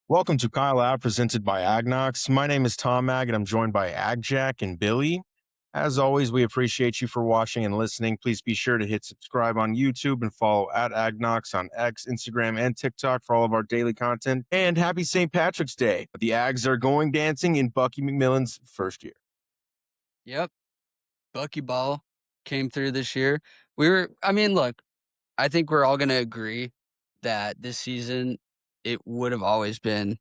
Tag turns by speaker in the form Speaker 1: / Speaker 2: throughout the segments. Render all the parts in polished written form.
Speaker 1: Welcome to Kyle Out, presented by AgKnocks. My name is Tom Ag, and I'm joined by AgJack and Billy. As always, we appreciate you for watching and listening. Please be sure to hit subscribe on YouTube and follow at AgKnocks on X, Instagram, and TikTok for all of our daily content. And happy St. Patrick's Day. The Ags are going dancing in Bucky McMillan's first year.
Speaker 2: Yep. Bucky Ball came through this year. Look, I think we're all going to agree that this season, it would have always been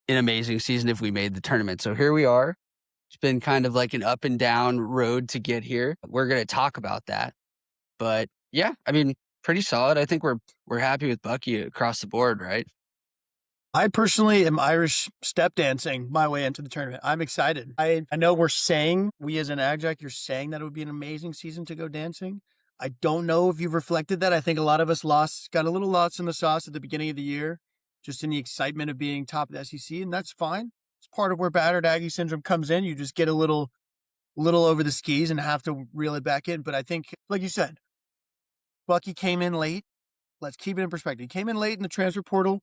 Speaker 2: an amazing season if we made the tournament. So here we are. It's been kind of like an up and down road to get here. We're going to talk about that. But yeah, pretty solid. I think we're happy with Bucky across the board, right?
Speaker 3: I personally am Irish step dancing my way into the tournament. I'm excited. I know we as an AgJack, you're saying that it would be an amazing season to go dancing. I don't know if you've reflected that. I think a lot of us got a little lost in the sauce at the beginning of the year, just in the excitement of being top of the SEC, and that's fine. It's part of where battered Aggie syndrome comes in. You just get a little over the skis and have to reel it back in. But I think, like you said, Bucky came in late. Let's keep it in perspective. He came in late in the transfer portal.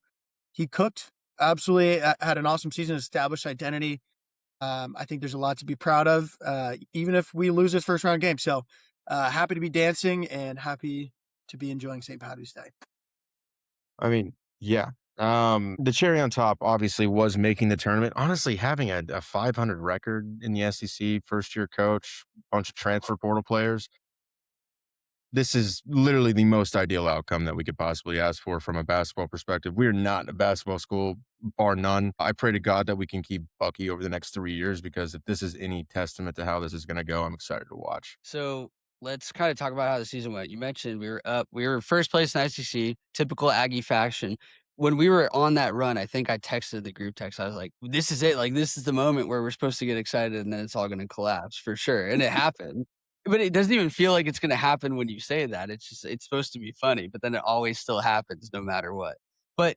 Speaker 3: He cooked, absolutely had an awesome season, established identity. I think there's a lot to be proud of, even if we lose this first round game. So happy to be dancing and happy to be enjoying St. Patrick's Day.
Speaker 1: Yeah. The cherry on top obviously was making the tournament. Honestly, having a 500 record in the SEC, first year coach, bunch of transfer portal players. This is literally the most ideal outcome that we could possibly ask for from a basketball perspective. We're not a basketball school, bar none. I pray to God that we can keep Bucky over the next 3 years, because if this is any testament to how this is going to go, I'm excited to watch.
Speaker 2: So let's kind of talk about how the season went. You mentioned we were first place in ICC, typical Aggie fashion. When we were on that run, I think I texted the group text. I was like, this is it. Like, this is the moment where we're supposed to get excited and then it's all going to collapse for sure. And it happened. But it doesn't even feel like it's going to happen when you say that. It's supposed to be funny, but then it always still happens no matter what. But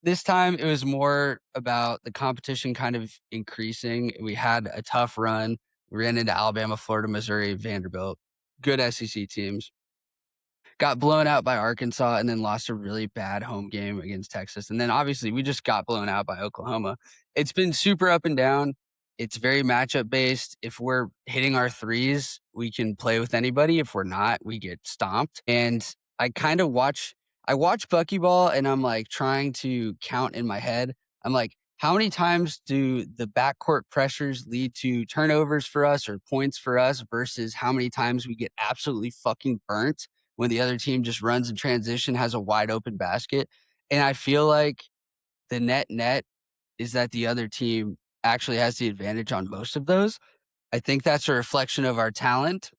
Speaker 2: this time it was more about the competition kind of increasing. We had a tough run. We ran into Alabama, Florida, Missouri, Vanderbilt, good SEC teams. Got blown out by Arkansas and then lost a really bad home game against Texas. And then obviously we just got blown out by Oklahoma. It's been super up and down. It's very matchup based. If we're hitting our threes, we can play with anybody. If we're not, we get stomped. And I watch Buckyball and I'm like trying to count in my head. I'm like, how many times do the backcourt pressures lead to turnovers for us or points for us versus how many times we get absolutely fucking burnt when the other team just runs in transition, has a wide open basket? And I feel like the net is that the other team actually has the advantage on most of those. I think that's a reflection of our talent,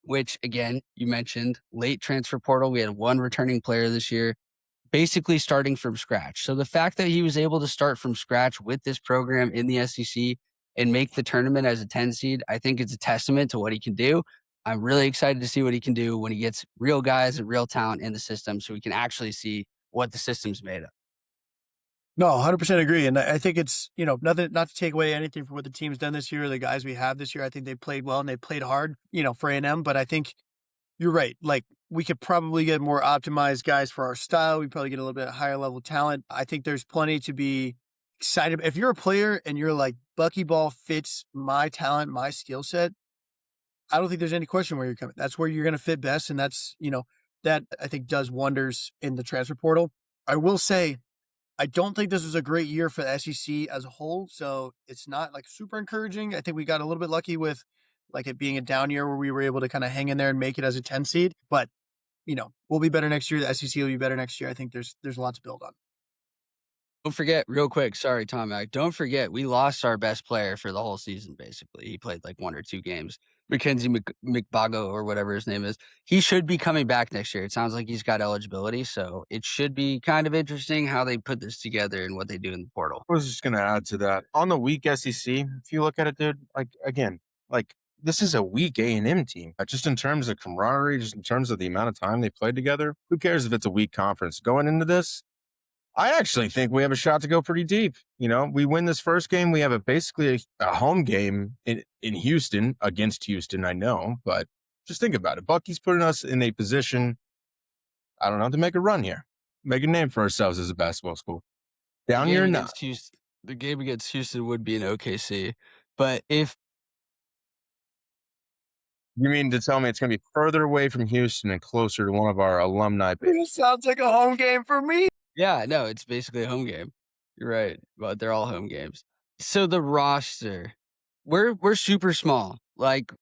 Speaker 2: which again, you mentioned late transfer portal. We had one returning player this year, basically starting from scratch. So the fact that he was able to start from scratch with this program in the SEC and make the tournament as a 10 seed, I think it's a testament to what he can do. I'm really excited to see what he can do when he gets real guys and real talent in the system so we can actually see what the system's made of.
Speaker 3: No, 100% agree. And I think it's, nothing, not to take away anything from what the team's done this year, the guys we have this year. I think they played well and they played hard, for A&M. But I think you're right. Like, we could probably get more optimized guys for our style. We probably get a little bit higher level talent. I think there's plenty to be excited. If you're a player and you're like, Buckyball fits my talent, my skill set, I don't think there's any question where you're coming. That's where you're going to fit best. And that's, that I think does wonders in the transfer portal. I will say, I don't think this was a great year for the SEC as a whole. So it's not like super encouraging. I think we got a little bit lucky with like it being a down year where we were able to kind of hang in there and make it as a 10 seed. But, we'll be better next year. The SEC will be better next year. I think there's a lot to build on.
Speaker 2: Don't forget, real quick, sorry, Tom, don't forget, we lost our best player for the whole season, basically. He played like 1 or 2 games. Mackenzie McBago, or whatever his name is. He should be coming back next year. It sounds like he's got eligibility, so it should be kind of interesting how they put this together and what they do in the portal.
Speaker 1: I was just going to add to that. On the weak SEC, if you look at it, dude, this is a weak A&M team. Just in terms of camaraderie, just in terms of the amount of time they played together, who cares if it's a weak conference? Going into this, I actually think we have a shot to go pretty deep. We win this first game. We have basically a home game in Houston against Houston, I know. But just think about it. Bucky's putting us in a position, I don't know, to make a run here. Make a name for ourselves as a basketball school. Down your nut.
Speaker 2: The game against Houston would be in OKC, but if
Speaker 1: You mean to tell me it's going to be further away from Houston and closer to one of our alumni bases?
Speaker 3: Sounds like a home game for me.
Speaker 2: yeah, no, it's basically a home game. You're right, but they're all home games. So the roster, we're super small. Like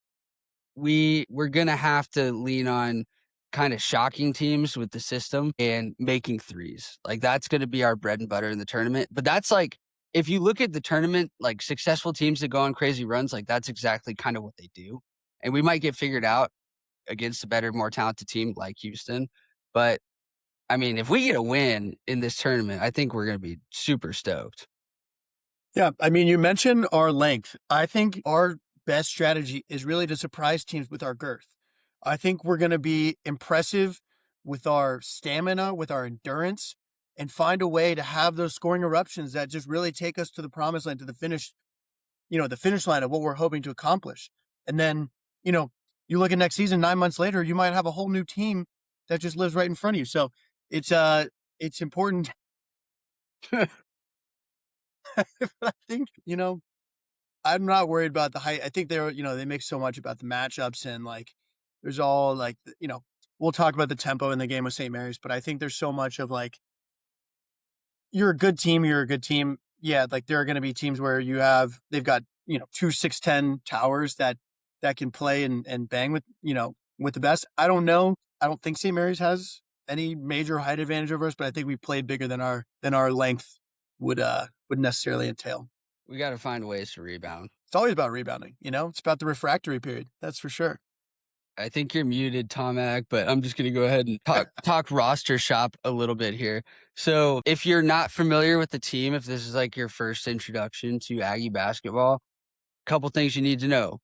Speaker 2: we're gonna have to lean on kind of shocking teams with the system and making threes. Like that's gonna be our bread and butter in the tournament. But that's like if you look at the tournament, like successful teams that go on crazy runs, like that's exactly kind of what they do. And we might get figured out against a better, more talented team like Houston. But I mean, if we get a win in this tournament, I think we're gonna be super stoked.
Speaker 3: Yeah, I mean, you mentioned our length. I think our best strategy is really to surprise teams with our girth. I think we're going to be impressive with our stamina, with our endurance, and find a way to have those scoring eruptions that just really take us to the promised land, to the finish, the finish line of what we're hoping to accomplish. And then, you look at next season, 9 months later, you might have a whole new team that just lives right in front of you. So it's important. I think, I'm not worried about the height. I think they make so much about the matchups and like there's all like, we'll talk about the tempo in the game with St. Mary's, but I think there's so much of like, you're a good team. You're a good team. Yeah. Like there are going to be teams where they've got, 2 6'10" towers that can play and bang with the best. I don't know. I don't think St. Mary's has any major height advantage over us, but I think we played bigger than our length would necessarily entail.
Speaker 2: We got to find ways to rebound.
Speaker 3: It's always about rebounding, it's about the refractory period. That's for sure.
Speaker 2: I think you're muted, Tomac, but I'm just going to go ahead and talk roster shop a little bit here. So if you're not familiar with the team, if this is like your first introduction to Aggie basketball, a couple things you need to know.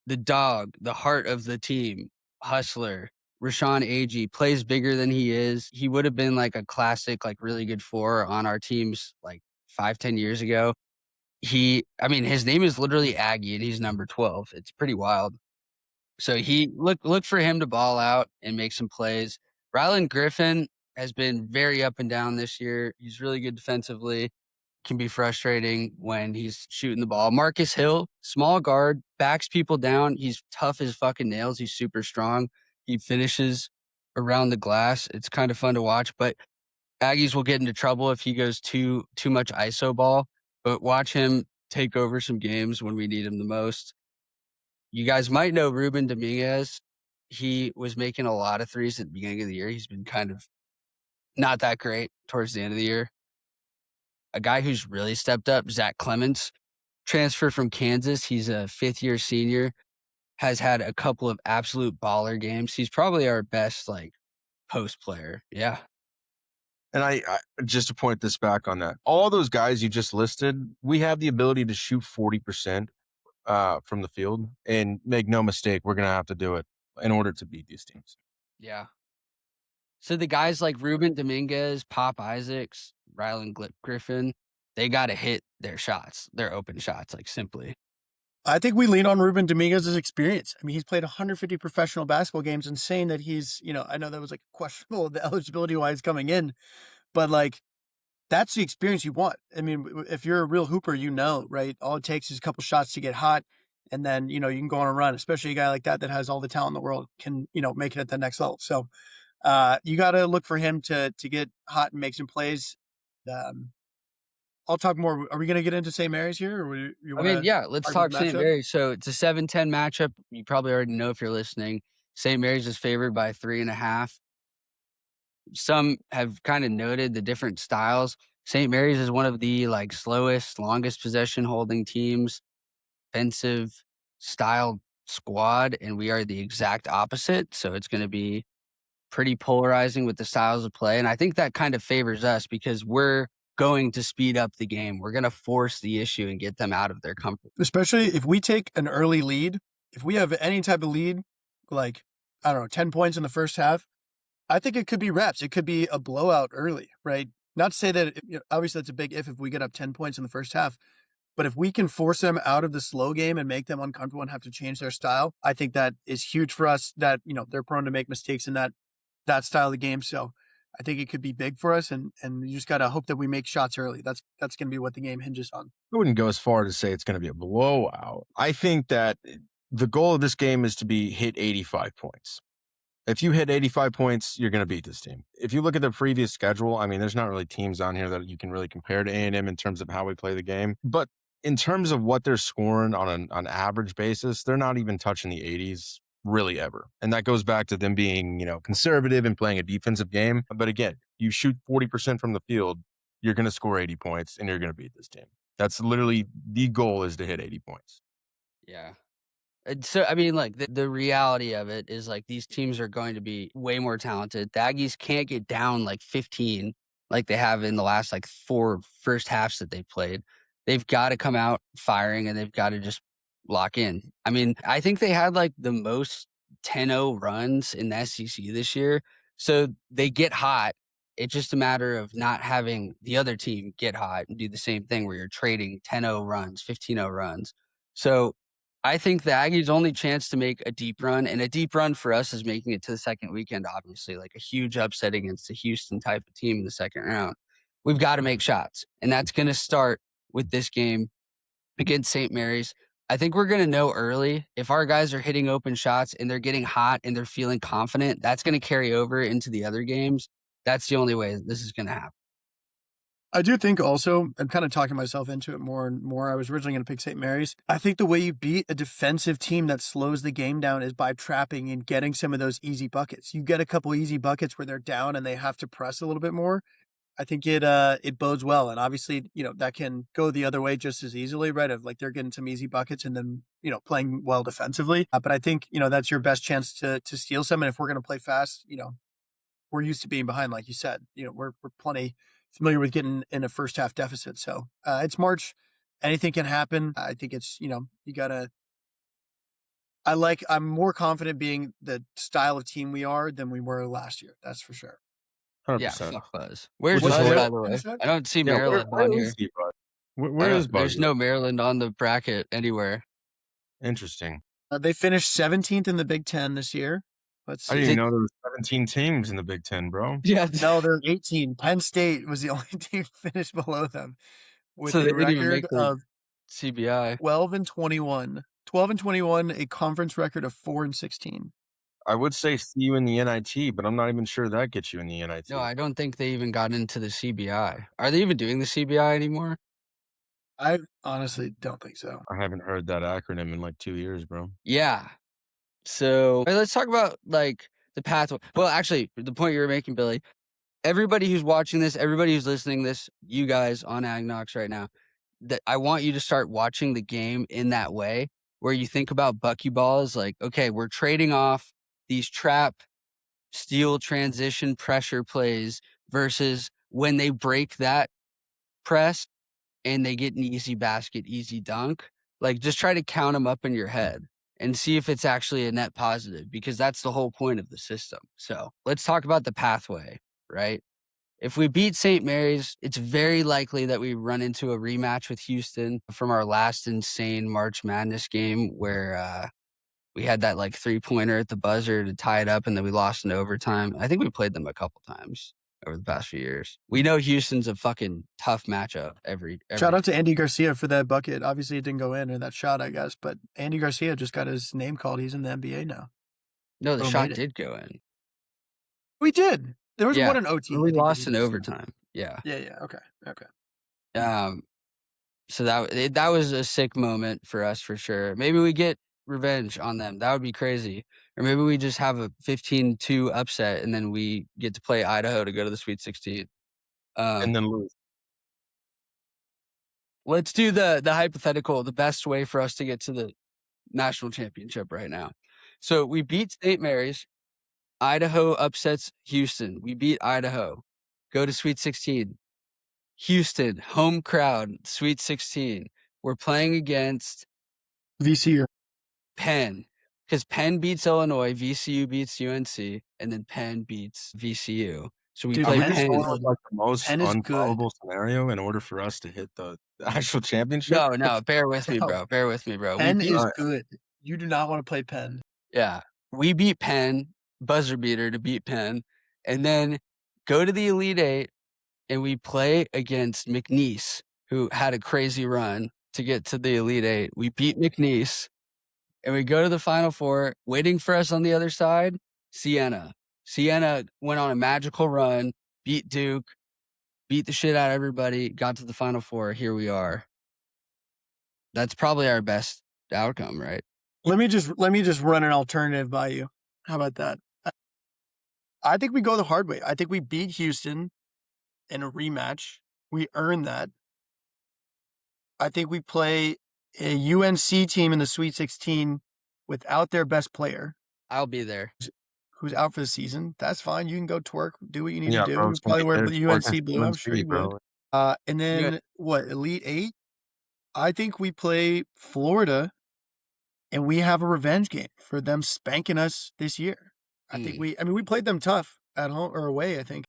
Speaker 2: The dog, the heart of the team, hustler, Rashawn Agee plays bigger than he is. He would have been like a classic, like really good four on our teams like 5-10 years ago. His name is literally Aggie and he's number 12. It's pretty wild. So he look for him to ball out and make some plays. Rylan Griffin has been very up and down this year. He's really good defensively. Can be frustrating when he's shooting the ball. Marcus Hill, small guard, backs people down. He's tough as fucking nails. He's super strong. He finishes around the glass. It's kind of fun to watch, but Aggies will get into trouble if he goes too much ISO ball. But watch him take over some games when we need him the most. You guys might know Ruben Dominguez. He was making a lot of threes at the beginning of the year. He's been kind of not that great towards the end of the year. A guy who's really stepped up, Zach Clements, transfer from Kansas. He's a fifth-year senior, has had a couple of absolute baller games. He's probably our best post player. Yeah.
Speaker 1: And I just to point this back on that, all those guys you just listed, we have the ability to shoot 40% from the field, and make no mistake, we're going to have to do it in order to beat these teams.
Speaker 2: Yeah. So the guys like Ruben Dominguez, Pop Isaacs, Rylan Griffin, they got to hit their shots, their open shots, like simply.
Speaker 3: I think we lean on Ruben Dominguez's experience. I mean, he's played 150 professional basketball games and saying that he's, I know that was like questionable, the eligibility wise coming in, but like, that's the experience you want. I mean, if you're a real hooper, right? All it takes is a couple shots to get hot. And then, you can go on a run, especially a guy like that has all the talent in the world can, make it at the next level. So you got to look for him to get hot and make some plays. I'll talk more. Are we going to get into St. Mary's here? Or
Speaker 2: let's talk St. Mary's. So it's a 7-10 matchup. You probably already know if you're listening. St. Mary's is favored by 3.5. Some have kind of noted the different styles. St. Mary's is one of the slowest, longest possession holding teams, offensive style squad, and we are the exact opposite. So it's going to be pretty polarizing with the styles of play. And I think that kind of favors us because we're going to speed up the game. We're going to force the issue and get them out of their comfort.
Speaker 3: Especially if we take an early lead, if we have any type of lead, 10 points in the first half, I think it could be reps. It could be a blowout early, right? Not to say that, obviously that's a big if we get up 10 points in the first half, but if we can force them out of the slow game and make them uncomfortable and have to change their style, I think that is huge for us that, they're prone to make mistakes in that style of the game. So I think it could be big for us, and you just got to hope that we make shots early. That's going to be what the game hinges on.
Speaker 1: I wouldn't go as far to say it's going to be a blowout. I think that the goal of this game is to hit 85 points. If you hit 85 points, you're going to beat this team. If you look at the previous schedule, I mean, there's not really teams on here that you can really compare to A&M in terms of how we play the game. But in terms of what they're scoring on an average basis, they're not even touching the 80s really ever. And that goes back to them being, conservative and playing a defensive game. But again, you shoot 40% from the field, you're going to score 80 points and you're going to beat this team. That's literally the goal, is to hit 80 points.
Speaker 2: Yeah. So, I mean, like, the reality of it is, like, these teams are going to be way more talented. The Aggies can't get down, like, 15 like they have in the last, like, 4 first halves that they've played. They've gotta come out firing, and they've gotta just lock in. I mean, I think they had, like, the most 10-0 runs in the SEC this year, so they get hot. It's just a matter of not having the other team get hot and do the same thing where you're trading 10-0 runs, 15-0 runs. So I think the Aggies' only chance to make a deep run, and a deep run for us is making it to the second weekend, obviously, like a huge upset against a Houston type of team in the second round. We've got to make shots, and that's going to start with this game against St. Mary's. I think we're going to know early if our guys are hitting open shots and they're getting hot and they're feeling confident. That's going to carry over into the other games. That's the only way this is going to happen.
Speaker 3: I do think also, I'm kind of talking myself into it more and more. I was originally going to pick St. Mary's. I think the way you beat a defensive team that slows the game down is by trapping and getting some of those easy buckets. You get a couple easy buckets where they're down and they have to press a little bit more. I think it bodes well. And obviously, that can go the other way just as easily, right? Of like they're getting some easy buckets and then, playing well defensively. But I think, that's your best chance to steal some. And if we're going to play fast, we're used to being behind, like you said. We're plenty familiar with getting in a first half deficit. So it's March. Anything can happen. I think it's, you gotta, I'm more confident being the style of team we are than we were last year. That's for sure.
Speaker 1: 100%.
Speaker 2: Yeah, fuck Buzz. Where's
Speaker 1: Which is
Speaker 2: Buzz,
Speaker 1: what-
Speaker 2: by the way? I don't see Maryland on here.
Speaker 1: Is he, bud? Where is Buzz?
Speaker 2: There's no Maryland on the bracket anywhere.
Speaker 1: Interesting.
Speaker 3: They finished 17th in the Big Ten this year. Let's see.
Speaker 1: I didn't even know there were 17 teams in the Big Ten, bro.
Speaker 2: Yeah.
Speaker 3: No, they're 18. Penn State was the only team finished below them with
Speaker 2: So they
Speaker 3: a
Speaker 2: didn't even
Speaker 3: record
Speaker 2: make the
Speaker 3: of
Speaker 2: CBI.
Speaker 3: 12-21. 12-21, a conference record of 4-16.
Speaker 1: I would say see you in the NIT, but I'm not even sure that gets you in the NIT.
Speaker 2: No, I don't think they even got into the CBI. Are they even doing the CBI anymore?
Speaker 3: I honestly don't think so.
Speaker 1: I haven't heard that acronym in like 2 years, bro.
Speaker 2: Yeah. So let's talk about like the pathway. Well, actually, the point you were making, Billy, everybody who's watching this, everybody who's listening to this, you guys on AgKnocks right now, that I want you to start watching the game in that way, where you think about buckyball as like, okay, we're trading off these trap, steal, transition, pressure plays versus when they break that press and they get an easy basket, easy dunk. Like, just try to count them up in your head and see if it's actually a net positive, because that's the whole point of the system. So let's talk about the pathway, right? If we beat St. Mary's, it's very likely that we run into a rematch with Houston from our last insane March Madness game where we had that like 3-pointer at the buzzer to tie it up and then we lost in overtime. I think we played them a couple times over the past few years. We know Houston's a fucking tough matchup every
Speaker 3: Shout out to Andy Garcia for that bucket. Obviously, it didn't go in, or that shot, I guess. But Andy Garcia just got his name called. He's in the NBA now.
Speaker 2: No, the
Speaker 3: Oh,
Speaker 2: shot
Speaker 3: made it.
Speaker 2: did go in.
Speaker 3: We did. There was
Speaker 2: Yeah,
Speaker 3: one in OT.
Speaker 2: We
Speaker 3: I think,
Speaker 2: lost
Speaker 3: that
Speaker 2: in
Speaker 3: he was-
Speaker 2: overtime. Yeah.
Speaker 3: Yeah. Okay.
Speaker 2: So that was a sick moment for us for sure. Maybe we get revenge on them. That would be crazy. Or maybe we just have a 15-2 upset and then we get to play Idaho to go to the Sweet 16.
Speaker 1: And then lose.
Speaker 2: Let's do the hypothetical, the best way for us to get to the national championship right now. So we beat St. Mary's. Idaho upsets Houston. We beat Idaho. Go to Sweet 16. Houston, home crowd, Sweet 16. We're playing against
Speaker 3: VCU.
Speaker 2: Penn, because Penn beats Illinois, VCU beats UNC, and then Penn beats VCU. So we
Speaker 3: Dude,
Speaker 2: play
Speaker 3: Penn's
Speaker 2: Penn.
Speaker 3: good.
Speaker 1: Like the most
Speaker 3: Penn is good.
Speaker 1: unprobable scenario in order for us to hit the actual championship.
Speaker 2: No, bear with me, bro. Bear with me, bro.
Speaker 3: Penn
Speaker 2: We beat,
Speaker 3: is good. You do not want to play Penn.
Speaker 2: yeah, we beat Penn, buzzer beater to beat Penn, and then go to the Elite Eight and we play against McNeese, who had a crazy run to get to the Elite Eight. We beat McNeese and we go to the Final Four. Waiting for us on the other side, Siena. Siena went on a magical run, beat Duke, beat the shit out of everybody, got to the Final Four. Here we are. That's probably our best outcome, right?
Speaker 3: Let me just run an alternative by you. How about that? I think we go the hard way. I think we beat Houston in a rematch. We earn that. I think we play a UNC team in the Sweet 16 without their best player,
Speaker 2: I'll be there.
Speaker 3: who's out for the season. That's fine. You can go twerk, do what you need to
Speaker 1: Yeah,
Speaker 3: do.
Speaker 1: bro,
Speaker 3: You
Speaker 1: it's gonna
Speaker 3: probably
Speaker 1: be
Speaker 3: wear
Speaker 1: there.
Speaker 3: the UNC blue. I'm sure you would.
Speaker 1: bro.
Speaker 3: And then what? Elite Eight. I think we play Florida, and we have a revenge game for them spanking us this year. I think we played them tough at home or away. I think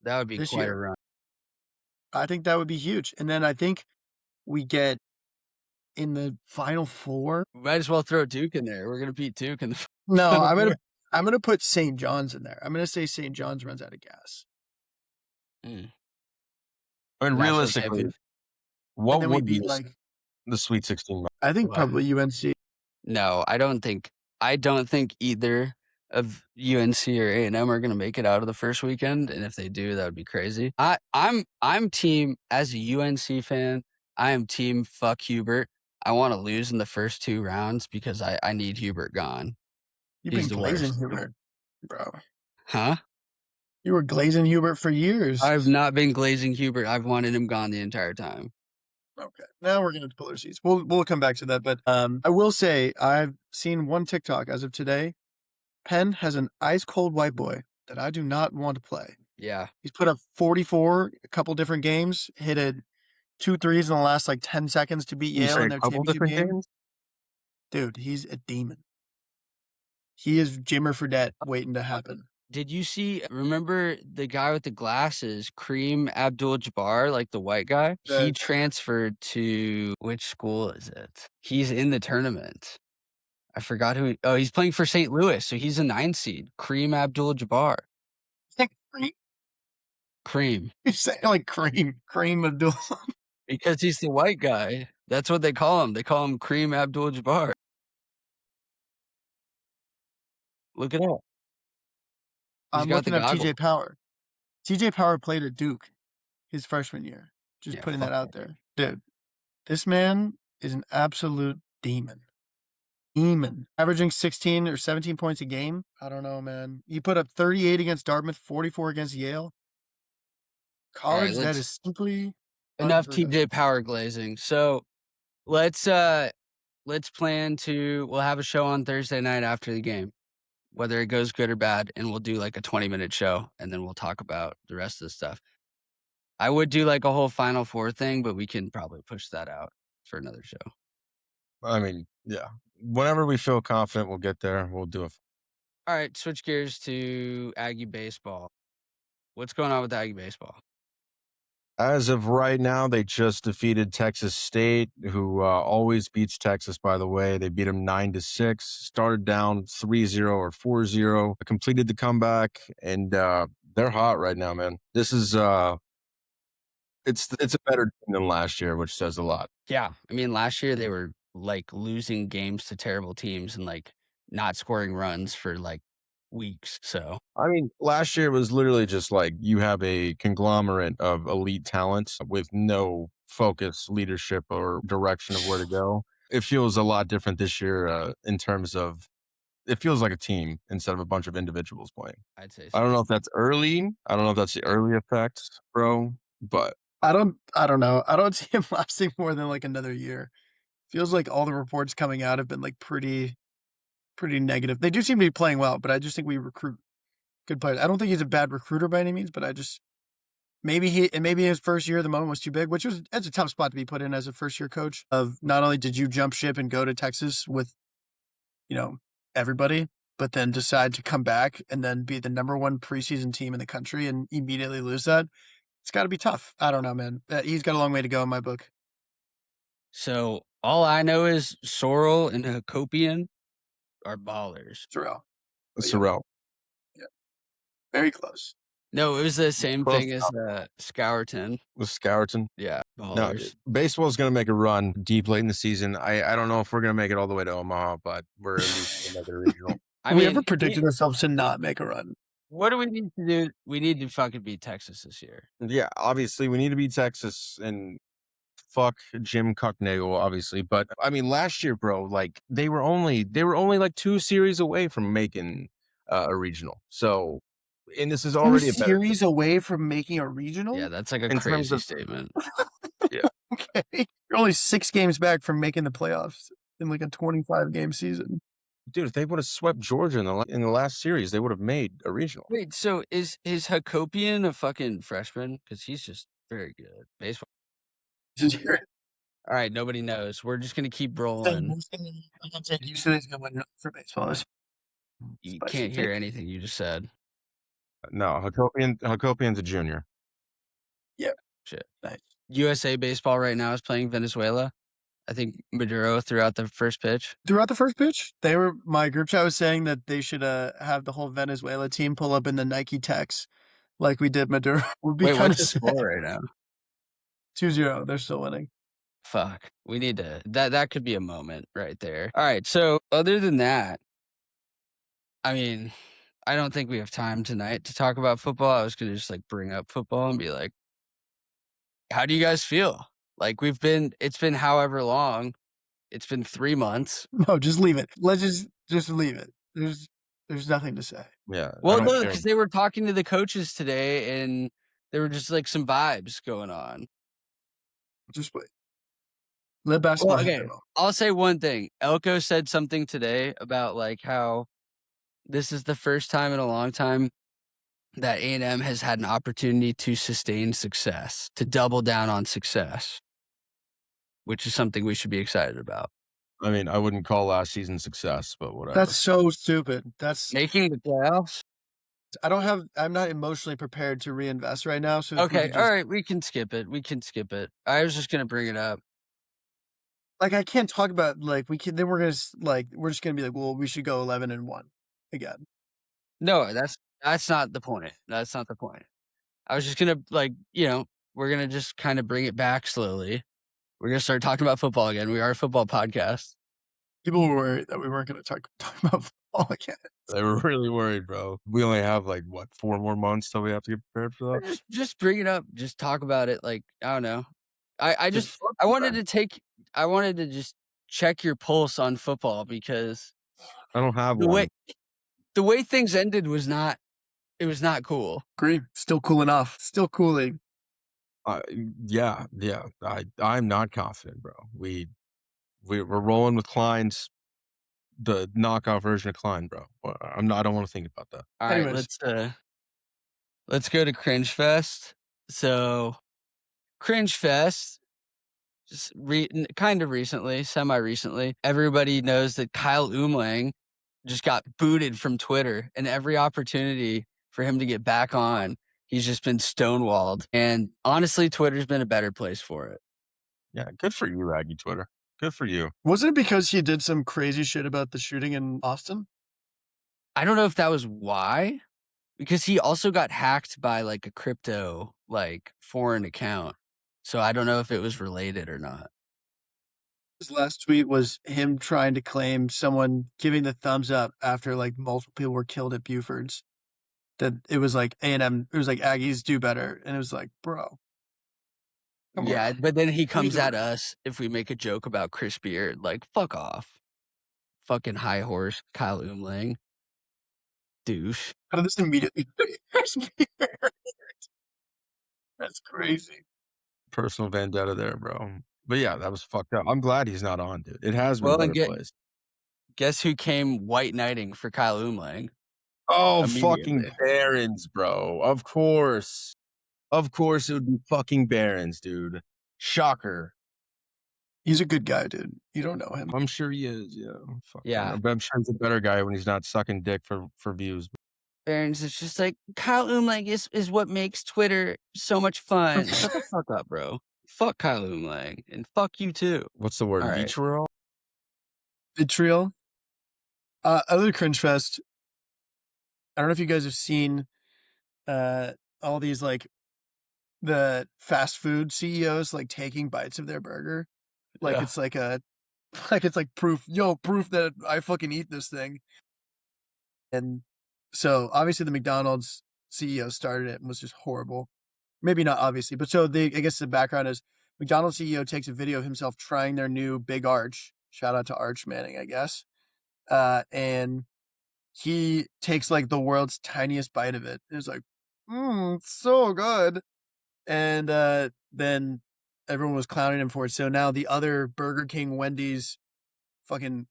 Speaker 2: That would be
Speaker 3: this
Speaker 2: quite a
Speaker 3: year.
Speaker 2: run.
Speaker 3: I think that would be huge. And then I think we get in the Final Four.
Speaker 2: We might as well throw Duke in there. We're gonna beat Duke in the
Speaker 3: No,
Speaker 2: Final Four.
Speaker 3: I'm gonna put St. John's in there. I'm gonna say St. John's runs out of gas.
Speaker 1: I mean,
Speaker 2: National
Speaker 1: realistically,
Speaker 2: championship.
Speaker 1: what
Speaker 3: And then we
Speaker 1: would be
Speaker 3: beat like
Speaker 1: the Sweet 16?
Speaker 3: I think
Speaker 2: What?
Speaker 3: probably UNC.
Speaker 2: No, I don't think either of UNC or A&M are gonna make it out of the first weekend. And if they do, that would be crazy. I'm team as a UNC fan, I am team fuck Hubert. I want to lose in the first 2 rounds because I need Hubert gone.
Speaker 3: You've
Speaker 2: He's
Speaker 3: been
Speaker 2: the
Speaker 3: glazing
Speaker 2: worst.
Speaker 3: Hubert, bro.
Speaker 2: Huh?
Speaker 3: You were glazing Hubert for years.
Speaker 2: I've not been glazing Hubert. I've wanted him gone the entire time.
Speaker 3: Okay. Now we're gonna pull our seats. We'll come back to that. But I will say I've seen one TikTok as of today. Penn has an ice cold white boy that I do not want to play.
Speaker 2: Yeah.
Speaker 3: He's put up 44 a couple different games, hit a 2 threes in the last like 10 seconds to beat
Speaker 1: You
Speaker 3: Yale
Speaker 1: say
Speaker 3: in
Speaker 1: a
Speaker 3: their
Speaker 1: couple
Speaker 3: championship
Speaker 1: different
Speaker 3: game.
Speaker 1: games?
Speaker 3: Dude, he's a demon. He is Jimmer Fredette waiting to happen.
Speaker 2: Did you remember the guy with the glasses, Kareem Abdul-Jabbar, like the white guy? He transferred to which school is it? He's in the tournament. I forgot he's playing for St. Louis, so he's a 9 seed. Kareem Abdul-Jabbar. Cream.
Speaker 3: You're saying like Cream Abdul.
Speaker 2: Because he's the white guy. That's what they call him. They call him Kareem Abdul-Jabbar. Look it up.
Speaker 3: I'm
Speaker 2: got
Speaker 3: looking
Speaker 2: the
Speaker 3: up
Speaker 2: goggles.
Speaker 3: TJ Power. TJ Power played at Duke his freshman year. Just
Speaker 2: Yeah,
Speaker 3: putting
Speaker 2: fuck
Speaker 3: that out there. Dude, this man is an absolute demon. Averaging 16 or 17 points a game. I don't know, man. He put up 38 against Dartmouth, 44 against Yale. College, that is simply
Speaker 2: enough
Speaker 3: unheard of.
Speaker 2: TJ Power glazing. So let's plan we'll have a show on Thursday night after the game, whether it goes good or bad, and we'll do like a 20-minute show and then we'll talk about the rest of the stuff. I would do like a whole Final Four thing, but we can probably push that out for another show.
Speaker 1: I mean, yeah. Whenever we feel confident, we'll get there. We'll do it.
Speaker 2: All right, switch gears to Aggie baseball. What's going on with Aggie baseball?
Speaker 1: As of right now, they just defeated Texas State, who always beats Texas, by the way. They beat them 9-6, started down 3-0 or 4-0, completed the comeback, and they're hot right now, man. This is it's a better team than last year, which says a lot.
Speaker 2: Yeah, I mean, last year they were like losing games to terrible teams and like not scoring runs for like weeks. So
Speaker 1: I mean, last year was literally just like you have a conglomerate of elite talents with no focus, leadership, or direction of where to go. It feels a lot different this year in terms of it feels like a team instead of a bunch of individuals playing.
Speaker 2: I'd say
Speaker 1: I
Speaker 2: so.
Speaker 1: don't know if that's early. I don't know if that's the early effects, bro, but
Speaker 3: I don't know. I don't see him lasting more than like another year. Feels like all the reports coming out have been like pretty negative. They do seem to be playing well, but I just think we recruit good players. I don't think he's a bad recruiter by any means, but I just maybe his first year the moment was too big, that's a tough spot to be put in as a first year coach. Of not only did you jump ship and go to Texas with, everybody, but then decide to come back and then be the number 1 preseason team in the country and immediately lose that. It's got to be tough. I don't know, man. He's got a long way to go in my book.
Speaker 2: So all I know is Sorrel and Hakopian are ballers.
Speaker 3: Sorrel.
Speaker 1: Sorrel.
Speaker 3: Yeah. Very close.
Speaker 2: No, it was the same
Speaker 1: Close
Speaker 2: thing as Scourton.
Speaker 1: with Scourton.
Speaker 2: Yeah,
Speaker 1: No,
Speaker 2: ballers.
Speaker 1: baseball is going to make a run deep late in the season. I don't know if we're going to make it all the way to Omaha, but we're at least going to make it a regional.
Speaker 2: I
Speaker 3: we
Speaker 2: mean,
Speaker 3: ever predicted ourselves to not make a run?
Speaker 2: what do we need to do? We need to fucking beat Texas this year.
Speaker 1: Yeah, obviously we need to beat Texas and fuck Jim Cucknagel, obviously. But I mean, last year, bro, like they were only like 2 series away from making a regional. So, and this is
Speaker 3: 2
Speaker 1: already a better
Speaker 3: series away from making a regional?
Speaker 2: Yeah, that's like a
Speaker 1: in terms
Speaker 2: crazy
Speaker 1: of
Speaker 2: statement.
Speaker 1: yeah.
Speaker 3: Okay. You're only 6 games back from making the playoffs in like a 25-game season.
Speaker 1: Dude, if they would have swept Georgia in the last series, they would have made a regional.
Speaker 2: Wait, so is Hakopian a fucking freshman? Because he's just very good. Baseball.
Speaker 3: This is your
Speaker 2: All right, nobody knows. We're just gonna keep
Speaker 3: thing.
Speaker 2: rolling.
Speaker 3: UCLA's gonna win for baseball.
Speaker 2: You
Speaker 3: Spicy
Speaker 2: can't hear
Speaker 3: take.
Speaker 2: anything you just said.
Speaker 1: No, Hakopian's a junior.
Speaker 3: Yeah.
Speaker 2: Shit.
Speaker 3: Nice.
Speaker 2: USA baseball right now is playing Venezuela. I think Maduro threw out the first pitch.
Speaker 3: Throughout the first pitch, my group chat was saying that they should have the whole Venezuela team pull up in the Nike Techs like we did Maduro. Would be
Speaker 2: Wait,
Speaker 3: kind
Speaker 2: what's
Speaker 3: of
Speaker 2: the score right now?
Speaker 3: 2-0. They're still winning.
Speaker 2: Fuck. We need to that could be a moment right there. All right. So other than that, I mean, I don't think we have time tonight to talk about football. I was gonna just like bring up football and be like, how do you guys feel? Like it's been however long. It's been 3 months.
Speaker 3: No, just leave it. Let's just leave it. There's nothing to say.
Speaker 1: Yeah.
Speaker 2: Well, no, because they were talking to the coaches today and there were just like some vibes going on.
Speaker 3: Just wait. Let basketball
Speaker 2: Well,
Speaker 3: have
Speaker 2: okay.
Speaker 3: their moment.
Speaker 2: I'll say one thing. Elko said something today about like how this is the first time in a long time that A&M has had an opportunity to sustain success, to double down on success, which is something we should be excited about.
Speaker 1: I mean, I wouldn't call last season success, but whatever.
Speaker 3: That's so stupid. That's
Speaker 2: Making the playoffs?
Speaker 3: I'm not emotionally prepared to reinvest right now. So if we
Speaker 2: Okay,
Speaker 3: could just,
Speaker 2: all right, we can skip it. I was just gonna bring it up.
Speaker 3: like, I can't talk about like we're just gonna be like, well, we should go 11-1 again.
Speaker 2: No, that's not the point. That's not the point. I was just gonna we're gonna just kind of bring it back slowly. We're gonna start talking about football again. We are a football podcast.
Speaker 3: People were worried that we weren't gonna talk about football again.
Speaker 1: They were really worried, bro. We only have like what 4 more months till we have to get prepared for that.
Speaker 2: Just bring it up. Just talk about it. Like, I don't know. I wanted to just check your pulse on football because
Speaker 1: I don't have one.
Speaker 2: the way things ended was not cool.
Speaker 3: Agree. Still cool enough. Still cooling.
Speaker 1: Yeah. I'm not confident, bro. We're rolling with Klein's, the knockout version of Klein, bro. I don't want to think about that.
Speaker 2: All right,
Speaker 3: Anyways.
Speaker 2: let's go to Cringe Fest. So, Cringe Fest, just kind of recently, semi-recently, everybody knows that Kyle Umlang just got booted from Twitter, and every opportunity for him to get back on, he's just been stonewalled. And honestly, Twitter's been a better place for it.
Speaker 1: Yeah, good for you, Aggie Twitter. Good for you.
Speaker 3: Wasn't it because he did some crazy shit about the shooting in Austin?
Speaker 2: I don't know if that was why, because he also got hacked by like a crypto, like foreign account. So I don't know if it was related or not.
Speaker 3: His last tweet was him trying to claim someone giving the thumbs up after like multiple people were killed at Buford's. That it was like A&M, it was like Aggies do better. And it was like, bro.
Speaker 2: Yeah, but then he comes at us if we make a joke about Chris Beard. Like, fuck off. Fucking high horse, Kyle Umlang. Douche.
Speaker 3: How did this immediately Chris Beard? That's crazy.
Speaker 1: Personal vendetta there, bro. But yeah, that was fucked up. I'm glad he's not on, dude. It has been a better place.
Speaker 2: Guess who came white knighting for Kyle Umlang?
Speaker 1: Oh, fucking Barons, bro. Of course. Of course it would be fucking Barons, dude. Shocker.
Speaker 3: He's a good guy, dude. You don't know him.
Speaker 1: I'm sure he is, yeah.
Speaker 2: Yeah.
Speaker 1: I'm sure he's a better guy when he's not sucking dick for views.
Speaker 2: Barons is just like, Kyle Umlang is what makes Twitter so much fun. Shut the fuck up, bro. Fuck Kyle Umlang. And fuck you too.
Speaker 1: What's the word? Vitriol?
Speaker 3: Vitriol? Other Cringe Fest, I don't know if you guys have seen all these like the fast food CEOs like taking bites of their burger. Like
Speaker 2: Yeah.
Speaker 3: it's like a like it's like proof, proof that I fucking eat this thing. And so obviously the McDonald's CEO started it and was just horrible. Maybe not obviously, but so I guess the background is McDonald's CEO takes a video of himself trying their new Big Arch. Shout out to Arch Manning, I guess. And he takes like the world's tiniest bite of it. It's like, it's so good. And then everyone was clowning him for it. So now the other Burger King, Wendy's, fucking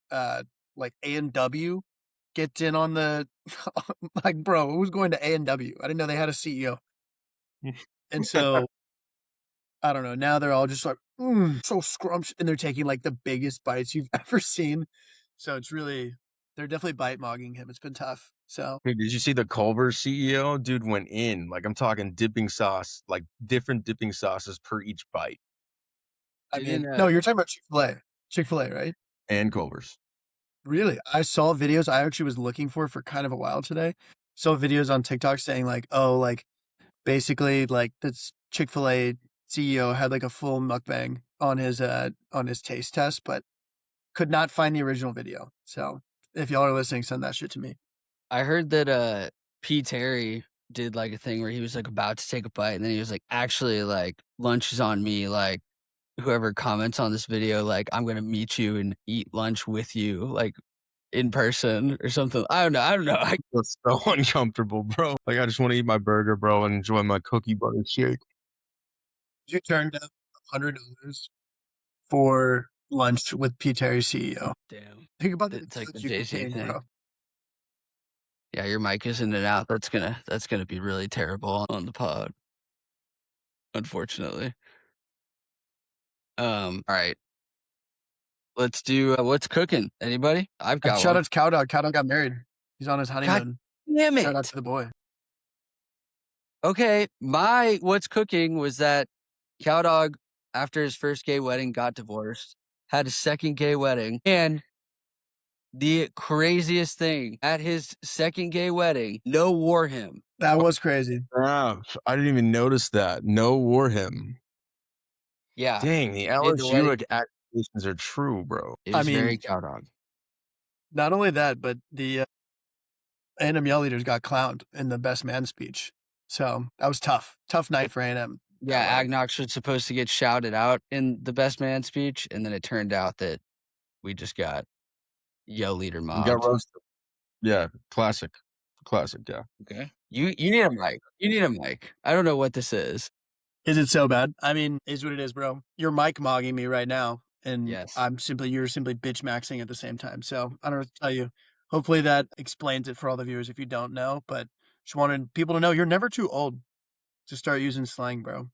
Speaker 3: like A&W gets in on the like, bro, who's going to A&W? I didn't know they had a CEO. And so I don't know. Now they're all just like, so scrumptious, and they're taking like the biggest bites you've ever seen. So it's really, they're definitely bite mogging him. It's been tough. So
Speaker 1: Dude, did you see the Culver's CEO? Dude went in. Like, I'm talking dipping sauce, like different dipping sauces per each bite.
Speaker 3: I
Speaker 2: Didn't,
Speaker 3: mean, no, you're talking about Chick-fil-A. Chick-fil-A, right?
Speaker 1: And Culver's.
Speaker 3: Really? I saw videos I actually was looking for kind of a while today. Saw videos on TikTok saying like, oh, like basically like this Chick-fil-A CEO had like a full mukbang on his taste test, but could not find the original video. So if y'all are listening, send that shit to me.
Speaker 2: I heard that P. Terry did like a thing where he was like about to take a bite and then he was like, actually, like, lunch is on me. Like, whoever comments on this video, like, I'm gonna meet you and eat lunch with you, like, in person or something. I don't know.
Speaker 1: That's so uncomfortable, bro. Like, I just want to eat my burger, bro, and enjoy my cookie butter shake.
Speaker 3: You turned down $100 for lunch with P. Terry CEO.
Speaker 2: Damn.
Speaker 3: Think about the
Speaker 2: It's like the
Speaker 3: you could
Speaker 2: Jay-Z
Speaker 3: gain,
Speaker 2: thing.
Speaker 3: bro.
Speaker 2: Yeah, your mic is in and out. That's gonna be really terrible on the pod, unfortunately. All right. Let's do what's cooking. Anybody? I've got
Speaker 3: Shout
Speaker 2: one.
Speaker 3: out to Cow Dog. Cow Dog got married. He's on his honeymoon.
Speaker 2: Damn
Speaker 3: Shout out
Speaker 2: it.
Speaker 3: to the boy.
Speaker 2: Okay, my what's cooking was that Cowdog, after his first gay wedding, got divorced, had a second gay wedding, and the craziest thing at his second gay wedding, no wore him.
Speaker 3: That was crazy.
Speaker 1: Ah, I didn't even notice that. No war him.
Speaker 2: Yeah,
Speaker 1: Dang, the
Speaker 2: did the wedding.
Speaker 1: LSU accusations are true, bro.
Speaker 2: It
Speaker 3: I
Speaker 2: was very
Speaker 3: mean,
Speaker 2: Cowdog.
Speaker 3: not only that, but the A&M yell leaders got clowned in the best man speech. So that was tough. Tough night for A&M.
Speaker 2: Yeah, AgKnocks was supposed to get shouted out in the best man speech, and then it turned out that we just got yell leader
Speaker 1: You got
Speaker 2: mobbed.
Speaker 1: roasted. Yeah, classic. Classic, yeah.
Speaker 2: Okay. You need a mic. You need a mic. I don't know what this is.
Speaker 3: Is it so bad? I mean, is what it is, bro. You're mic mogging me right now, and
Speaker 2: Yes.
Speaker 3: you're simply bitch maxing at the same time. So I don't know what to tell you. Hopefully that explains it for all the viewers if you don't know. But just wanted people to know you're never too old to start using slang, bro.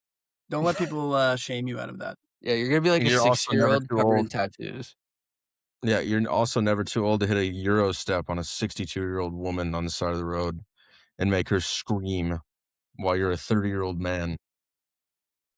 Speaker 3: Don't let people shame you out of that.
Speaker 2: Yeah, you're gonna be like a
Speaker 1: You're also never
Speaker 2: 6-year-old
Speaker 1: too
Speaker 2: covered in
Speaker 1: old.
Speaker 2: tattoos.
Speaker 1: Yeah, you're also never too old to hit a Euro step on a 62-year-old woman on the side of the road and make her scream while you're a 30-year-old man.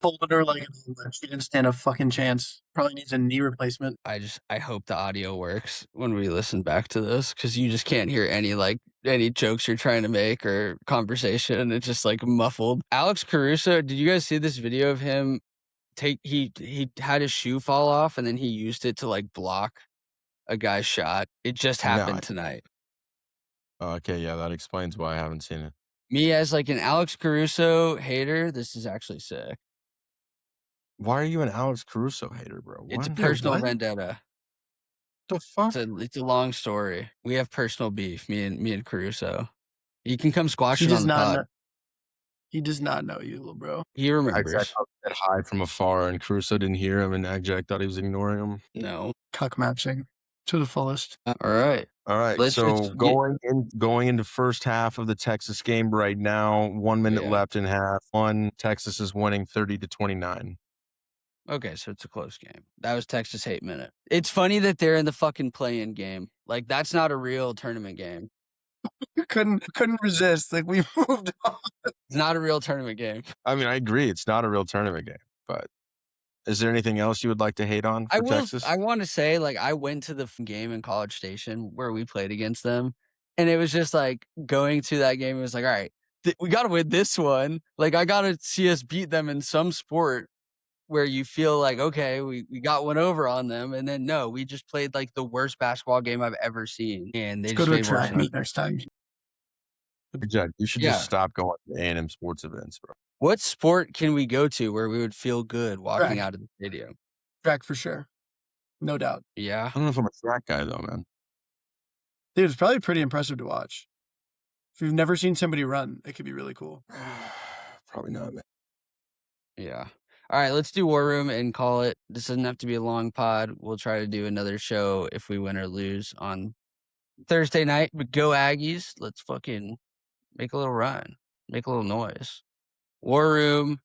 Speaker 3: Folded her like an omelet. She didn't stand a fucking chance. Probably needs a knee replacement.
Speaker 2: I hope the audio works when we listen back to this because you just can't hear any jokes you're trying to make or conversation. It's just like muffled. Alex Caruso, did you guys see this video of him he had his shoe fall off and then he used it to like block a guy's shot? It just happened tonight.
Speaker 1: Okay, yeah, that explains why I haven't seen it.
Speaker 2: Me as like an Alex Caruso hater, this is actually sick.
Speaker 1: Why are you an Alex Caruso hater, bro?
Speaker 2: It's a
Speaker 1: What?
Speaker 2: personal
Speaker 3: what?
Speaker 2: vendetta.
Speaker 1: The fuck?
Speaker 2: It's a long story. We have personal beef, me and Caruso. You can come squash
Speaker 3: He
Speaker 2: it on
Speaker 3: does
Speaker 2: the
Speaker 3: not
Speaker 2: pod.
Speaker 3: know. He does not know you, little bro.
Speaker 2: He remembers.
Speaker 1: Agjack said hi from afar, and Caruso didn't hear him, and Agjack thought he was ignoring him.
Speaker 2: No.
Speaker 3: Cuck matching to the fullest.
Speaker 2: All right.
Speaker 1: All right,
Speaker 2: Let's
Speaker 1: so
Speaker 2: just get-
Speaker 1: going into first half of the Texas game right now, 1 minute
Speaker 2: Yeah.
Speaker 1: left in half. Texas is winning 30-29.
Speaker 2: Okay, so it's a close game. That was Texas hate minute. It's funny that they're in the fucking play-in game. Like, that's not a real tournament game.
Speaker 3: couldn't resist. Like, we moved on.
Speaker 2: It's not a real tournament game.
Speaker 1: I mean, I agree, it's not a real tournament game, but is there anything else you would like to hate on for Texas?
Speaker 2: I want to say, like, I went to the game in College Station where we played against them, and it was just like going to that game. It was like, all right, we got to win this one. Like, I got to see us beat them in some sport where you feel like, okay, we got one over on them. And then, no, we just played like the worst basketball game I've ever seen. And they
Speaker 3: Let's go
Speaker 2: just
Speaker 3: to a
Speaker 2: made more
Speaker 3: track
Speaker 2: sense.
Speaker 3: meet next time.
Speaker 1: Jack, you should
Speaker 2: Yeah.
Speaker 1: just stop going to A&M sports events, bro.
Speaker 2: What sport can we go to where we would feel good walking
Speaker 3: Track.
Speaker 2: out of the stadium?
Speaker 3: Track for sure. No doubt.
Speaker 2: Yeah.
Speaker 1: I don't know if I'm a track guy though, man.
Speaker 3: Dude, it's probably pretty impressive to watch. If you've never seen somebody run, it could be really cool.
Speaker 1: Probably not, man.
Speaker 2: Yeah. All right, let's do War Room and call it. This doesn't have to be a long pod. We'll try to do another show if we win or lose on Thursday night. But go Aggies. Let's fucking make a little run. Make a little noise. War Room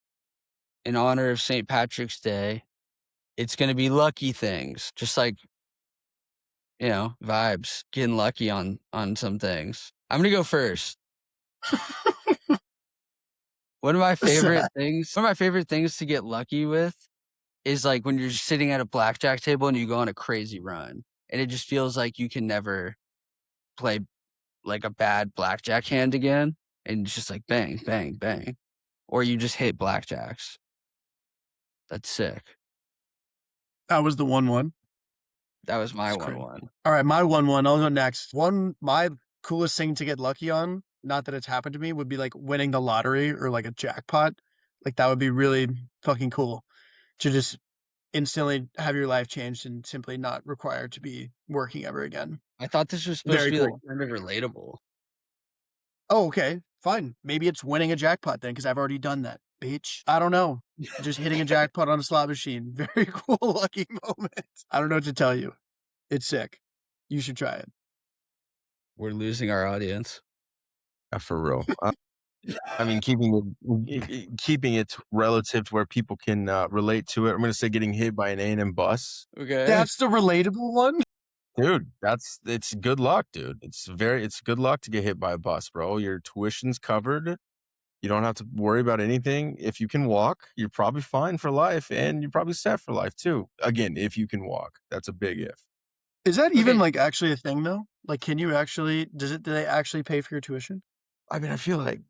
Speaker 2: in honor of St. Patrick's Day. It's going to be lucky things. Just like, vibes. Getting lucky on some things. I'm going to go first. One of my favorite things to get lucky with is like when you're sitting at a blackjack table and you go on a crazy run and it just feels like you can never play like a bad blackjack hand again. And it's just like bang, bang, bang. Or you just hit blackjacks. That's sick.
Speaker 3: That was the 1-1.
Speaker 2: That was my
Speaker 3: That's crazy.
Speaker 2: 1-1.
Speaker 3: All right, my 1-1. I'll go next. My coolest thing to get lucky on, not that it's happened to me, would be like winning the lottery or like a jackpot. Like that would be really fucking cool to just instantly have your life changed and simply not required to be working ever again.
Speaker 2: I thought this was supposed
Speaker 3: Very
Speaker 2: to be
Speaker 3: cool.
Speaker 2: like kind of relatable.
Speaker 3: Oh, okay. Fine. Maybe it's winning a jackpot then, because I've already done that, bitch. I don't know. Just hitting a jackpot on a slot machine. Very cool, lucky moment. I don't know what to tell you. It's sick. You should try it.
Speaker 2: We're losing our audience.
Speaker 1: For real. I mean, keeping it relative to where people can relate to it. I'm going to say getting hit by an A&M bus.
Speaker 2: Okay.
Speaker 3: That's the relatable one?
Speaker 1: Dude, it's good luck, dude. It's good luck to get hit by a bus, bro. Your tuition's covered. You don't have to worry about anything. If you can walk, you're probably fine for life, and you're probably set for life too. Again, if you can walk, that's a big if.
Speaker 3: Is that even like actually a thing though? Like, can you actually? Do they actually pay for your tuition?
Speaker 1: I mean, I feel like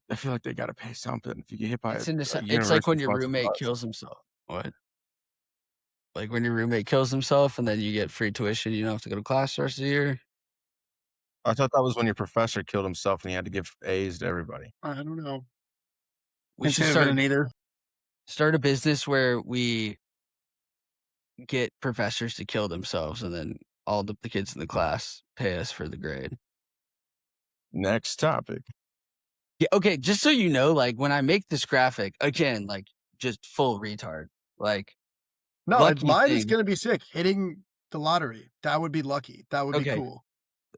Speaker 1: they got to pay something if you get hit by
Speaker 2: It's like when your roommate kills himself. What? Like when your roommate kills himself and then you get free tuition, you don't have to go to class the rest of the year?
Speaker 1: I thought that was when your professor killed himself and he had to give A's to everybody.
Speaker 3: I don't know.
Speaker 2: We should start a business where we get professors to kill themselves and then all the kids in the class pay us for the grade.
Speaker 1: Next topic.
Speaker 2: Yeah, okay, just so you know, like when I make this graphic, again, like just full retard. Like
Speaker 3: no, mine is gonna be sick. Hitting the lottery. That would be lucky. That would be cool.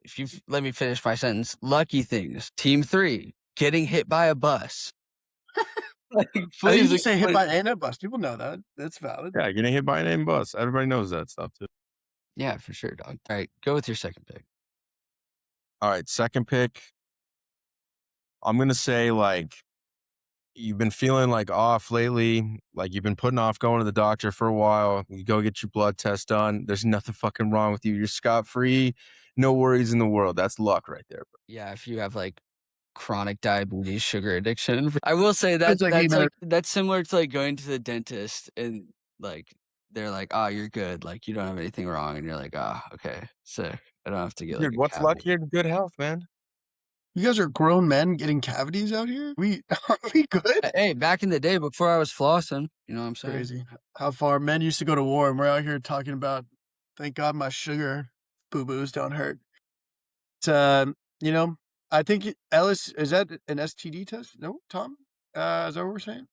Speaker 2: If you let me finish my sentence, lucky things. Team 3, getting hit by a bus.
Speaker 3: Like, please, you say hit by an A&M bus. People know that. That's valid.
Speaker 1: Yeah, getting hit by an A&M bus. Everybody knows that stuff too.
Speaker 2: Yeah, for sure, dog. All right, go with your second pick.
Speaker 1: All right, second pick. I'm going to say, like, you've been feeling, like, off lately. Like, you've been putting off going to the doctor for a while. You go get your blood test done. There's nothing fucking wrong with you. You're scot-free. No worries in the world. That's luck right there. Bro.
Speaker 2: Yeah, if you have, like, chronic diabetes, sugar addiction. I will say that's similar to, like, going to the dentist and, like, they're like, oh, you're good. Like, you don't have anything wrong. And you're like, oh, okay, sick. I don't have to get,
Speaker 1: Dude, what's luck here? Good health, man.
Speaker 3: You guys are grown men getting cavities out here? Are we good?
Speaker 2: Hey, back in the day before I was flossing, you know what I'm saying?
Speaker 3: Crazy. How far men used to go to war and we're out here talking about, thank God my sugar boo-boos don't hurt. It's, I think Ellis, is that an STD test? No, Tom? Is that what we're saying?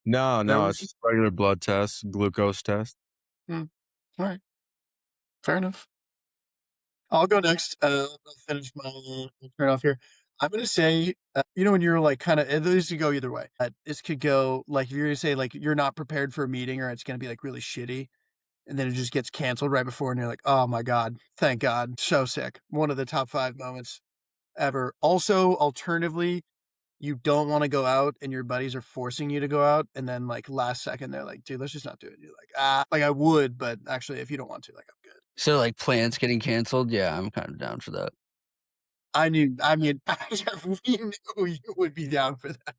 Speaker 1: No, it's just regular blood test, glucose test.
Speaker 3: All right. Fair enough. I'll go next. I'll finish my turn off here. I'm going to say, when you're like kind of, this could go either way. This could go like, if you're going to say like, you're not prepared for a meeting or it's going to be like really shitty. And then it just gets canceled right before. And you're like, oh my God, thank God. So sick. One of the top 5 moments ever. Also, alternatively, you don't want to go out and your buddies are forcing you to go out. And then like last second, they're like, dude, let's just not do it. And you're like, like I would, but actually if you don't want to, like I'm good.
Speaker 2: So like plans getting canceled. Yeah, I'm kind of down for that.
Speaker 3: I mean, we knew you would be down for that.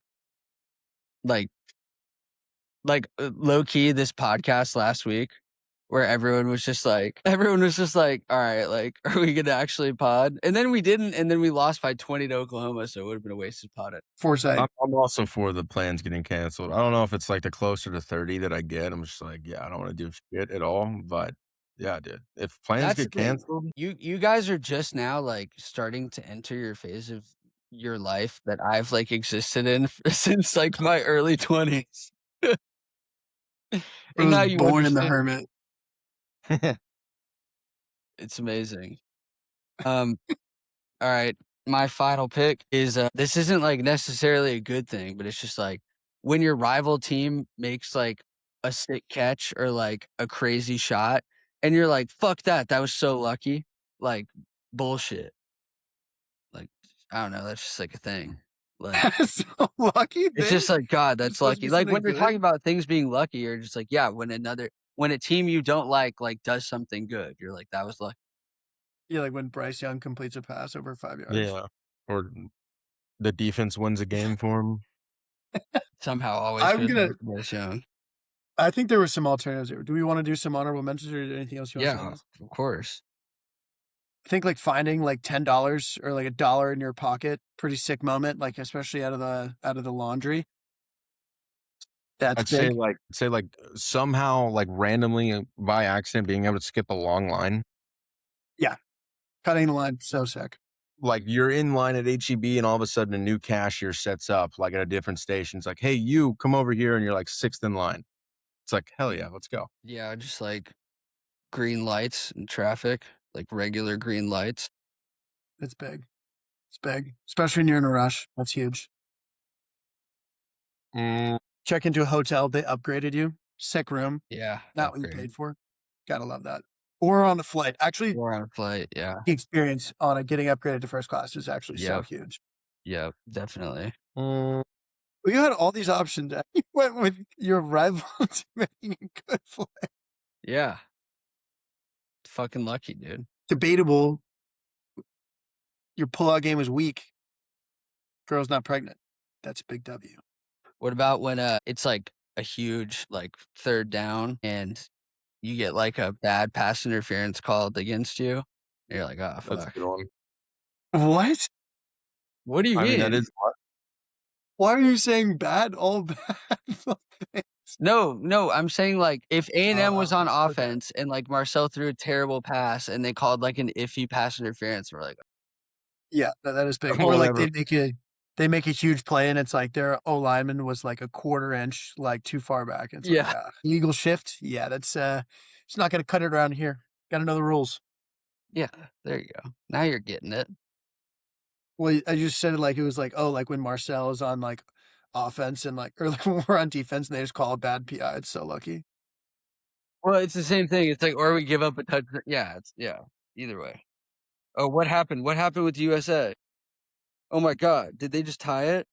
Speaker 2: Like low key this podcast last week where everyone was just like, all right, like, are we gonna actually pod? And then we didn't, and then we lost by 20 to Oklahoma, so it would have been a wasted pod.
Speaker 3: Foresight.
Speaker 1: I'm also for the plans getting canceled. I don't know if it's like the closer to 30 that I get. I'm just like, yeah, I don't want to do shit at all. But yeah, dude, if plans
Speaker 2: That's the
Speaker 1: get
Speaker 2: thing.
Speaker 1: canceled,
Speaker 2: You guys are just now like starting to enter your phase of your life that I've like existed in since like my early 20s.
Speaker 3: I
Speaker 2: And
Speaker 3: was
Speaker 2: now you
Speaker 3: born in the
Speaker 2: understand.
Speaker 3: hermit.
Speaker 2: It's amazing. All right. My final pick is this isn't like necessarily a good thing, but it's just like when your rival team makes like a sick catch or like a crazy shot and you're like, fuck that. That was so lucky. Like bullshit. Like, I don't know. That's just like a thing. Like,
Speaker 3: So lucky
Speaker 2: it's
Speaker 3: thing.
Speaker 2: just like, God,
Speaker 3: It's
Speaker 2: that's
Speaker 3: supposed to
Speaker 2: lucky.
Speaker 3: be
Speaker 2: Like when
Speaker 3: something
Speaker 2: you're talking
Speaker 3: good.
Speaker 2: about things being lucky, you're just like, yeah, when a team you don't like does something good, you're like, that was lucky.
Speaker 3: Yeah, like when Bryce Young completes a pass over 5 yards.
Speaker 1: yeah, or the defense wins a game for him.
Speaker 2: Somehow always
Speaker 3: I'm
Speaker 2: goes
Speaker 3: gonna.
Speaker 2: back to Bryce Young.
Speaker 3: I think there were some alternatives here. Do we want to do some honorable mentions or anything else you want to say?
Speaker 2: Yeah, of course.
Speaker 3: I think like finding like $10 or like $1 in your pocket, pretty sick moment. Like especially out of the laundry. That's
Speaker 1: I'd say
Speaker 3: big.
Speaker 1: like somehow like randomly by accident being able to skip a long line.
Speaker 3: Yeah, cutting the line, so sick.
Speaker 1: Like you're in line at HEB and all of a sudden a new cashier sets up like at a different station. It's like, hey, you come over here, and you're like sixth in line. It's like, hell yeah, let's go.
Speaker 2: Yeah, just like green lights and traffic, like regular green lights.
Speaker 3: It's big. It's big, especially when you're in a rush. That's huge.
Speaker 1: Mm,
Speaker 3: Check into a hotel, they upgraded you. Sick room,
Speaker 2: Yeah,
Speaker 3: not what you
Speaker 2: upgrade.
Speaker 3: paid for. Gotta love that. Or on a flight. Actually,
Speaker 2: Or on a flight. Yeah.
Speaker 3: the experience on a getting upgraded to first class is actually so
Speaker 2: Yep.
Speaker 3: huge.
Speaker 2: Yep. Definitely.
Speaker 1: mm,
Speaker 3: Well, you had all these options. You went with your rival to making a good flight.
Speaker 2: Yeah. Fucking lucky, dude.
Speaker 3: Debatable. Your pullout game was weak. Girl's not pregnant. That's a big W.
Speaker 2: What about when it's like a huge like third down and you get like a bad pass interference called against you? And you're like, oh
Speaker 1: that's a
Speaker 2: fuck.
Speaker 1: good one.
Speaker 3: What?
Speaker 2: What do you
Speaker 1: I mean, that
Speaker 2: mean?
Speaker 1: is
Speaker 3: Why are you saying bad? All bad things.
Speaker 2: No, I'm saying like if A&M was on
Speaker 3: Okay.
Speaker 2: offense and like Marcel threw a terrible pass and they called like an iffy pass interference, we're like,
Speaker 3: Yeah, that is big. Or like
Speaker 1: whatever.
Speaker 3: they make a huge play and it's like their O lineman was like a quarter inch like too far back. It's like,
Speaker 2: yeah,
Speaker 3: illegal shift. Yeah, that's it's not gonna cut it around here. Gotta know the rules.
Speaker 2: yeah, there you go. Now you're getting it.
Speaker 3: Well, I just said it like it was like, oh, like when Marcel is on like offense and like or like when we're on defense and they just call a bad PI. It's so lucky.
Speaker 2: Well, it's the same thing. It's like, or we give up a touch. Yeah, either way. Oh, what happened? What happened with USA? Oh my God, did they just tie it?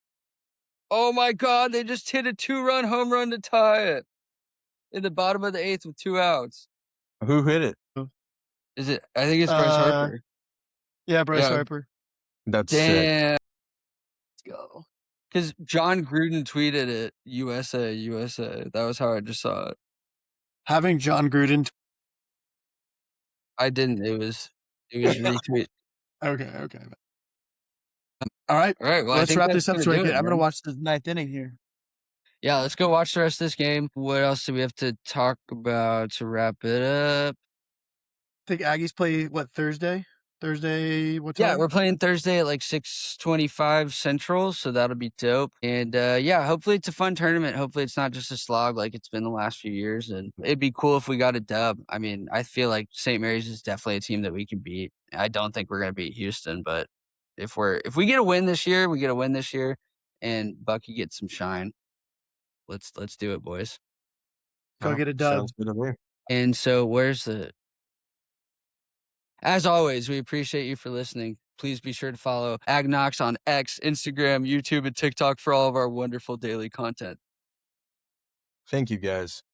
Speaker 2: Oh my God, they just hit a 2-run home run to tie it in the bottom of the 8th with 2 outs.
Speaker 1: Who hit it?
Speaker 2: Is it? I think it's Bryce
Speaker 3: Uh
Speaker 2: Harper.
Speaker 3: yeah, Bryce
Speaker 2: Yeah,
Speaker 3: Harper.
Speaker 1: That's sick.
Speaker 2: damn.
Speaker 3: Let's go.
Speaker 2: Because John Gruden tweeted it, USA, USA. That was how I just saw it.
Speaker 3: Having John Gruden.
Speaker 2: I didn't. It was retweet.
Speaker 3: Okay. All right.
Speaker 2: All right. Well, I
Speaker 3: Let's
Speaker 2: think
Speaker 3: wrap
Speaker 2: that's
Speaker 3: this up
Speaker 2: gonna
Speaker 3: so I
Speaker 2: do
Speaker 3: can
Speaker 2: it,
Speaker 3: I'm gonna
Speaker 2: man.
Speaker 3: watch the ninth inning here.
Speaker 2: Yeah, let's go watch the rest of this game. What else do we have to talk about to wrap it up?
Speaker 3: I think Aggies play what Thursday? Thursday, what
Speaker 2: Yeah,
Speaker 3: time?
Speaker 2: we're playing Thursday at like 6:25 Central, so that'll be dope. And yeah, hopefully it's a fun tournament. Hopefully it's not just a slog like it's been the last few years. And it'd be cool if we got a dub. I mean, I feel like St. Mary's is definitely a team that we can beat. I don't think we're gonna beat Houston, but if we get a win this year, we get a win this year, and Bucky gets some shine. Let's do it, boys.
Speaker 3: Go
Speaker 1: Yeah,
Speaker 3: get a dub.
Speaker 1: sounds good to me.
Speaker 2: And so where's the As always, we appreciate you for listening. Please be sure to follow AgKnocks on X, Instagram, YouTube, and TikTok for all of our wonderful daily content.
Speaker 1: Thank you, guys.